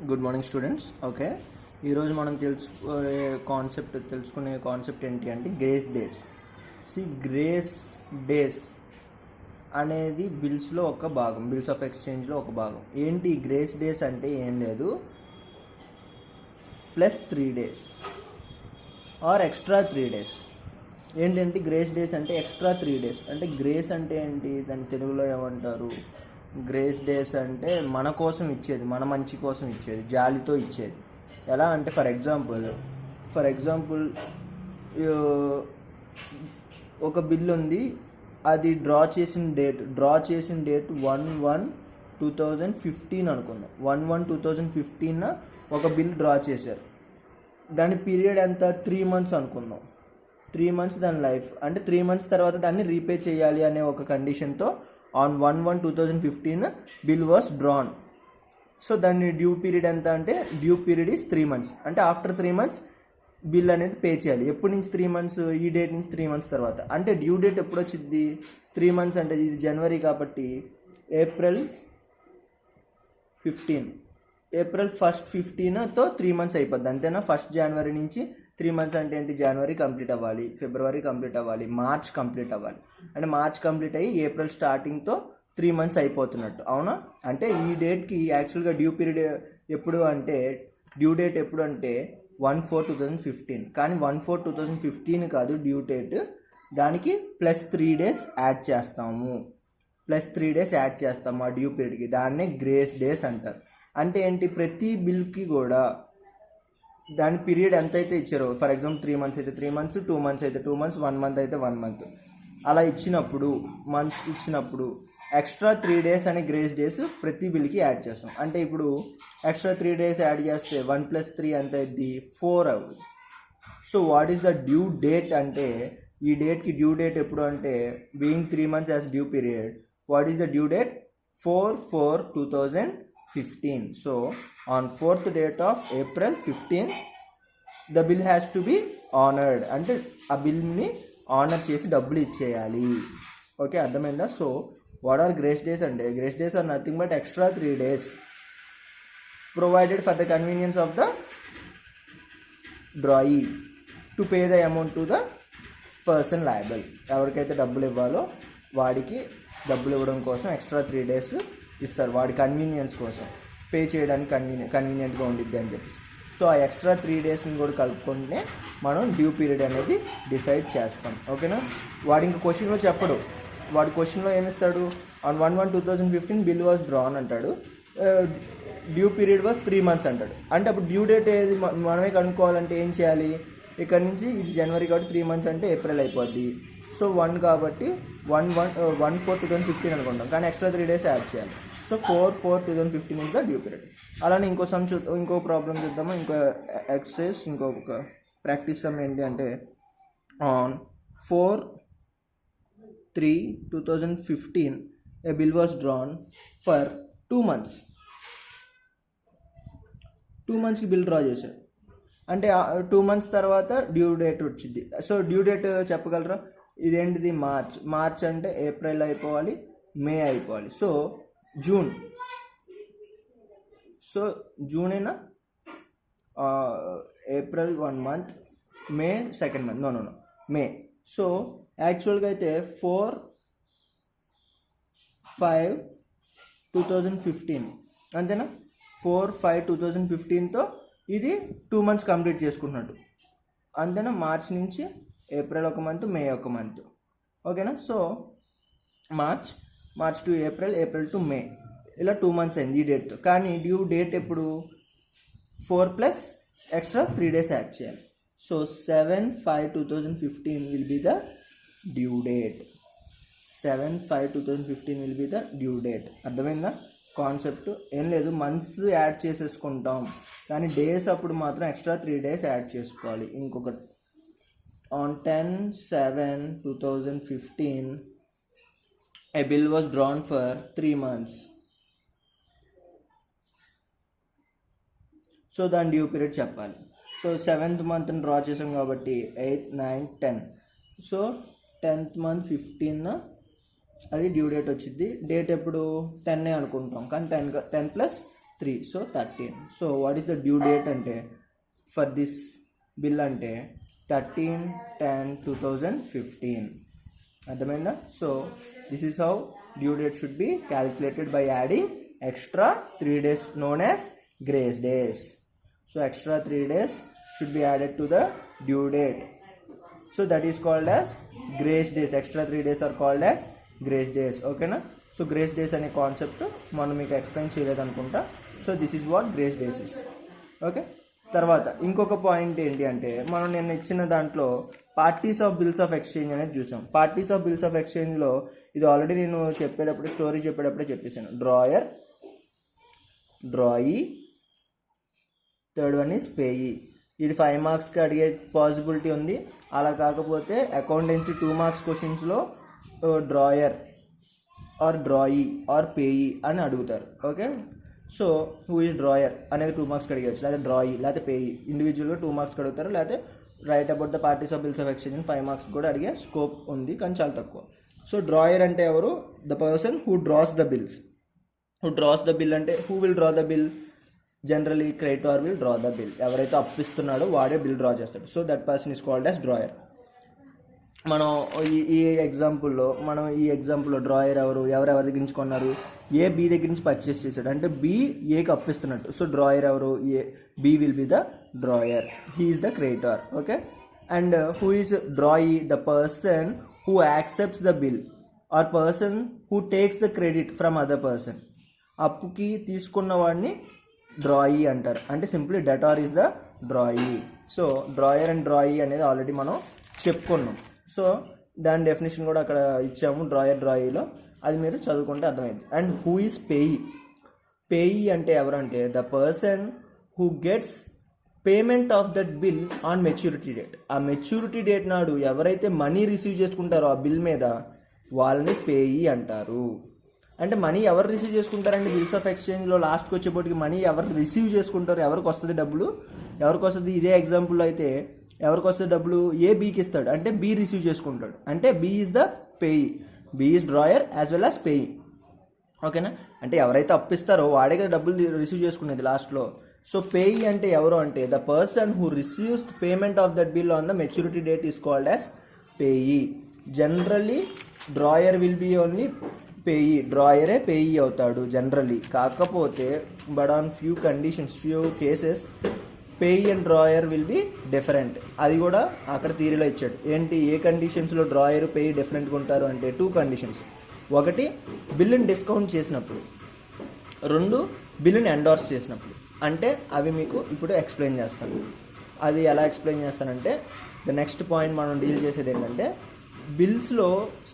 Good morning students. Okay, ఈరోజు మనం తెలుసుకునే కాన్సెప్ట్ ఏంటి అంటే గ్రేస్ డేస్. గ్రేస్ డేస్ అనేది బిల్స్లో ఒక భాగం, బిల్స్ ఆఫ్ ఎక్స్చేంజ్లో ఒక భాగం. ఏంటి గ్రేస్ డేస్ అంటే ఏం లేదు, +3 days ఆర్ ఎక్స్ట్రా 3 days. ఏంటంటే గ్రేస్ డేస్ అంటే ఎక్స్ట్రా 3 days. అంటే గ్రేస్ అంటే ఏంటి, దాని తెలుగులో ఏమంటారు? గ్రేస్ డేస్ అంటే మన కోసం ఇచ్చేది, మన మంచి కోసం ఇచ్చేది, జాలితో ఇచ్చేది. ఎలా అంటే ఫర్ ఎగ్జాంపుల్ ఒక బిల్ ఉంది, అది డ్రా చేసిన డేట్ 1/1/2015 అనుకుందాం. 1/1/2015 ఒక బిల్ డ్రా చేశారు. దాని పీరియడ్ ఎంత, 3 months అనుకుందాం. 3 months దాని లైఫ్, అంటే 3 months తర్వాత దాన్ని రీపే చేయాలి అనే ఒక కండిషన్తో on 1/1/2015 bill was drawn. So దాని డ్యూ పీరియడ్ ఎంత అంటే డ్యూ పీరియడ్ ఈస్ 3 months. అంటే ఆఫ్టర్ 3 months బిల్ అనేది పే చేయాలి. ఎప్పటి నుంచి 3 months? ఈ డేట్ నుంచి 3 months తర్వాత. అంటే డ్యూ డేట్ ఎప్పుడు వచ్చింది? 3 months అంటే ఇది జనవరి కాబట్టి April 15. April 1st 15తో 3 months అయిపోద్ది, అంతేనా? 1st January నుంచి 3 months అంటే ఏంటి? జనవరి కంప్లీట్ అవ్వాలి, ఫిబ్రవరి కంప్లీట్ అవ్వాలి, మార్చ్ కంప్లీట్ అవ్వాలి. అంటే మార్చ్ కంప్లీట్ అయ్యి ఏప్రిల్ స్టార్టింగ్తో 3 months అయిపోతున్నట్టు, అవునా? అంటే ఈ డేట్కి యాక్చువల్గా డ్యూ పీరియడ్ ఎప్పుడు అంటే, డ్యూ డేట్ ఎప్పుడు అంటే 1/4/2015. కానీ 1/4/2015 కాదు డ్యూ డేట్, దానికి +3 days యాడ్ చేస్తాము. +3 days యాడ్ చేస్తాము ఆ డ్యూ పీరియడ్కి. దాన్నే గ్రేస్ డేస్ అంటారు. అంటే ఏంటి, ప్రతి బిల్కి కూడా దాని పీరియడ్ ఎంతైతే ఇచ్చారో, ఫర్ ఎగ్జాంపుల్ 3 months అయితే 3 months, 2 months అయితే 2 months, 1 month అయితే 1 month, అలా మంత్స్ ఇచ్చినప్పుడు ఎక్స్ట్రా 3 days అనే గ్రేస్ డేస్ ప్రతి బిల్కి యాడ్ చేస్తాం. అంటే ఇప్పుడు ఎక్స్ట్రా 3 days యాడ్ చేస్తే 1 + 3 ఎంత అయింది? 4 అవుతుంది. So what is the due date అంటే, ఈ డేట్కి డ్యూ డేట్ ఎప్పుడు అంటే being 3 months as due period, what is the due date? 4/4/2015. So on 4th date of April 15 the bill has to be honored. అంటే ఆ బిల్ని ఆనర్ చేసి డబ్బులు ఇచ్చేయాలి. ఓకే, అర్థమైందా? So what are grace days అంటే, grace days are nothing but extra 3 days provided for the convenience of the drawee to pay the amount to the person liable. ఎవరికైతే డబ్బులు ఇవ్వాలో వాడికి డబ్బులు ఇవ్వడం కోసం ఎక్స్ట్రా 3 days ఇస్తారు, వాడి కన్వీనియన్స్ కోసం, పే చేయడానికి కన్వీనియంట్గా ఉండిద్ది అని చెప్పేసి. సో ఆ ఎక్స్ట్రా 3 daysని కూడా కలుపుకుంటే మనం డ్యూ పీరియడ్ అనేది డిసైడ్ చేస్తాం. ఓకేనా? వాడి ఇంకా క్వశ్చన్లో చెప్పడు, వాడి క్వశ్చన్లో ఏమిస్తాడు? ఆన్ 1/1/2015 బిల్ వాజ్ డ్రాన్ అంటాడు, డ్యూ పీరియడ్ వాజ్ 3 months అంటాడు. అంటే అప్పుడు డ్యూ డేట్ ఏది మనమే కనుక్కోవాలంటే ఏం చేయాలి? ఇక్కడ నుంచి ఇది జనవరి కాబట్టి 3 months అంటే ఏప్రిల్ అయిపోద్ది. సో 1 కాబట్టి 1/4/2015 అనుకుంటాం, కానీ ఎక్స్ట్రా 3 days యాడ్ చేయాలి. So 4/4/2015 is the due period. అలానే ఇంకో ప్రాబ్లం చూద్దాము, ఇంకో ఎక్సర్సైజ్, ఇంకొక ప్రాక్టీస్ సమ్ ఏంటి అంటే, on 4/3/2015 a bill was drawn for 2 months. 2 monthsకి బిల్ డ్రా చేశాడు. అంటే 2 months తర్వాత డ్యూ డేట్ వచ్చింది. సో డ్యూ డేట్ చెప్పగలరా? ఇదేంటిది? మార్చ్ అంటే ఏప్రిల్ అయిపోవాలి, మే అయిపోవాలి. సో జూనేనా? April 1 month, May 2nd month, no May. So యాక్చువల్గా అయితే 4/5/2015 అంతేనా? 4/5/2015తో ఇది 2 months కంప్లీట్ చేసుకుంటున్నట్టు, అంతేనా? మార్చ్ నుంచి ఏప్రిల్ 1 month, మే 1 month. ఓకేనా? So March to April, April to May, ఇలా 2 months అయింది ఈ డేట్తో. కానీ డ్యూ డేట్ ఎప్పుడు? 4 + ఎక్స్ట్రా 3 days యాడ్ చేయాలి. So 7/5/2015 will be the due date. 7/5/2015 will be the due date. అర్థమైందా కాన్సెప్ట్? ఏం లేదు, మంత్స్ యాడ్ చేసేసుకుంటాం, కానీ డేస్ అప్పుడు మాత్రం ఎక్స్ట్రా 3 days యాడ్ చేసుకోవాలి. ఇంకొకటి, on 10/7/2015 a bill was drawn for 3 months. So దాని డ్యూ పీరియడ్ చెప్పాలి. సో 7th month డ్రా చేసాం కాబట్టి 8, 9, 10. సో 10th month 15 అది డ్యూ డేట్ వచ్చింది. డేట్ ఎప్పుడు 10 అనుకుంటాం, కానీ 10 + 3, so 13. So what is the due date అంటే ఫర్ దిస్ బిల్ అంటే 13/10/2015. అర్థమైందా? So this is how due date should be calculated by adding extra 3 days known as grace days. So extra 3 days should be added to the due date. So that is called as grace days. Extra 3 days are called as grace days. Okay na? So grace days అనే concept మనం మీకు explain చేయలేదు అనుకుంటా. So this is what grace days is. Okay, తర్వాత ఇంకొక point ఏంటి అంటే మనం నేను ఇచ్చిన దాంట్లో parties of bills of exchange అనేది చూసాం. పార్టీస్ ఆఫ్ బిల్స్ ఆఫ్ ఎక్స్చేంజ్లో ఇది ఆల్రెడీ నేను చెప్పేటప్పుడు స్టోరీ చెప్పేటప్పుడే చెప్పేసాను. Drawer, drawee, third one is payee. ఇది 5 మార్క్స్కి అడిగే పాసిబిలిటీ ఉంది. అలా కాకపోతే అకౌంటెన్సీ 2 మార్క్స్ క్వశ్చన్స్లో drawer or drawee or payee అని అడుగుతారు. Okay, so who is drawer అనేది 2 మార్క్స్కి అడిగవచ్చు, లేకపోతే డ్రాయీ లేకపోతే పేయీ ఇండివిజువల్గా 2 మార్క్స్కి అడుగుతారు, లేకపోతే write about the parties of bills of exchange 5 marks కూడా అడిగే స్కోప్ ఉంది, కానీ చాలా తక్కువ. సో డ్రాయర్ అంటే ఎవరు? The person who draws the bills. Who draws the bill అంటే who will draw the bill? Generally creditor will draw the bill. ఎవరైతే అప్పిస్తున్నాడో వాడే బిల్ డ్రా చేస్తాడు. So that person is called as drawer. మనం ఈ ఎగ్జాంపుల్లో drawer ఎవరెవరి దగ్గర నుంచి కొన్నారు? ఏ బి దగ్గర నుంచి పర్చేస్ చేశాడు అంటే బి ఏకి అప్పిస్తున్నట్టు. సో డ్రాయర్ ఎవరు? A. B will be the drawer. He is the creditor. Okay, and who is drawee? The person who accepts the bill or person who takes the credit from other person. అప్పుకి తీసుకున్న వాడిని drawee అంటారు. అంటే simply debtor is the drawee. So drawer and drawee అనేది already మనం చెప్పుకున్నాం. So దాని definition కూడా అక్కడ ఇచ్చాము డ్రాయర్ డ్రాయీలో, అది మీరు చదువుకుంటే అర్థమైంది. And who is payee? Payee అంటే ఎవరంటే the person who gets payment of that bill on maturity date. ఆ మెచ్యూరిటీ డేట్ నాడు ఎవరైతే మనీ రిసీవ్ చేసుకుంటారో ఆ బిల్ మీద వాళ్ళని పేయీ అంటారు. అంటే మనీ ఎవరు రిసీవ్ చేసుకుంటారండి? బిల్స్ ఆఫ్ ఎక్స్చేంజ్లో లాస్ట్కి వచ్చేప్పటికి మనీ ఎవరు రిసీవ్ చేసుకుంటారు? ఎవరికి వస్తుంది డబ్బులు? ఎవరికి వస్తుంది? ఇదే ఎగ్జాంపుల్లో అయితే ఎవరికి వస్తుంది డబ్బులు? ఏ బీకి ఇస్తాడు అంటే బి రిసీవ్ చేసుకుంటాడు. అంటే B is the payee. B is drawer as well as payee. ఓకేనా? అంటే ఎవరైతే అప్పిస్తారో వాడే కదా డబ్బులు రిసీవ్ చేసుకునేది లాస్ట్లో. సో పేయీ అంటే ఎవరు అంటే the person who receives payment of that bill on the maturity date is called as payee. Generally drawer will be only payee. డ్రాయరే పేయీ అవుతాడు జనరల్లీ. కాకపోతే but on few conditions, few cases payee and drawer will be different. అది కూడా అక్కడ థియరీలో ఇచ్చాడు. ఏంటి? ఏ కండిషన్స్లో drawer payee డిఫరెంట్గా ఉంటారు అంటే 2 కండిషన్స్. ఒకటి బిల్లుని డిస్కౌంట్ చేసినప్పుడు, 2 బిల్లుని ఎండార్స్ చేసినప్పుడు. అంటే అవి మీకు ఇప్పుడు ఎక్స్ప్లెయిన్ చేస్తాను. అది ఎలా ఎక్స్ప్లెయిన్ చేస్తానంటే ద నెక్స్ట్ పాయింట్ మనం డీల్ చేసేది ఏంటంటే బిల్స్లో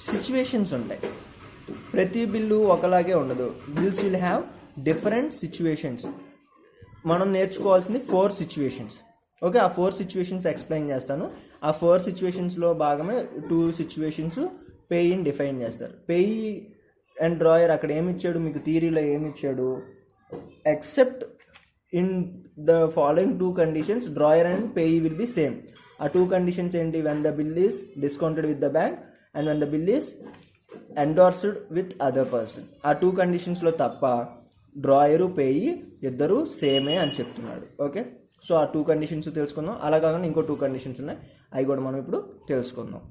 సిచ్యువేషన్స్ ఉంటాయి. ప్రతి బిల్లు ఒకలాగే ఉండదు. Bills will have different situations. మనం నేర్చుకోవాల్సింది 4 సిచ్యువేషన్స్. ఓకే, ఆ 4 సిచ్యువేషన్స్ ఎక్స్ప్లెయిన్ చేస్తాను. ఆ 4 సిచ్యువేషన్స్లో భాగమే 2 సిచ్యువేషన్స్ పేయీని డిఫైన్ చేస్తారు. పేయీ అండ్ డ్రాయర్ అక్కడ ఏమి ఇచ్చాడు మీకు థియరీలో? ఏమి ఇచ్చాడు? Except in the following 2 conditions drawer and payee will be same. ఆ 2 కండిషన్స్ ఏంటి? When the bill is discounted with the bank and when the bill is endorsed with other person. ఆ 2 కండిషన్స్లో తప్ప డ్రాయరు పేయీ ఇద్దరు సేమే అని చెప్తున్నాడు. Okay, so ఆ 2 కండిషన్స్ తెలుసుకుందాం. అలా కాకుండా ఇంకో 2 కండిషన్స్ ఉన్నాయి, అవి కూడా మనం ఇప్పుడు తెలుసుకుందాం.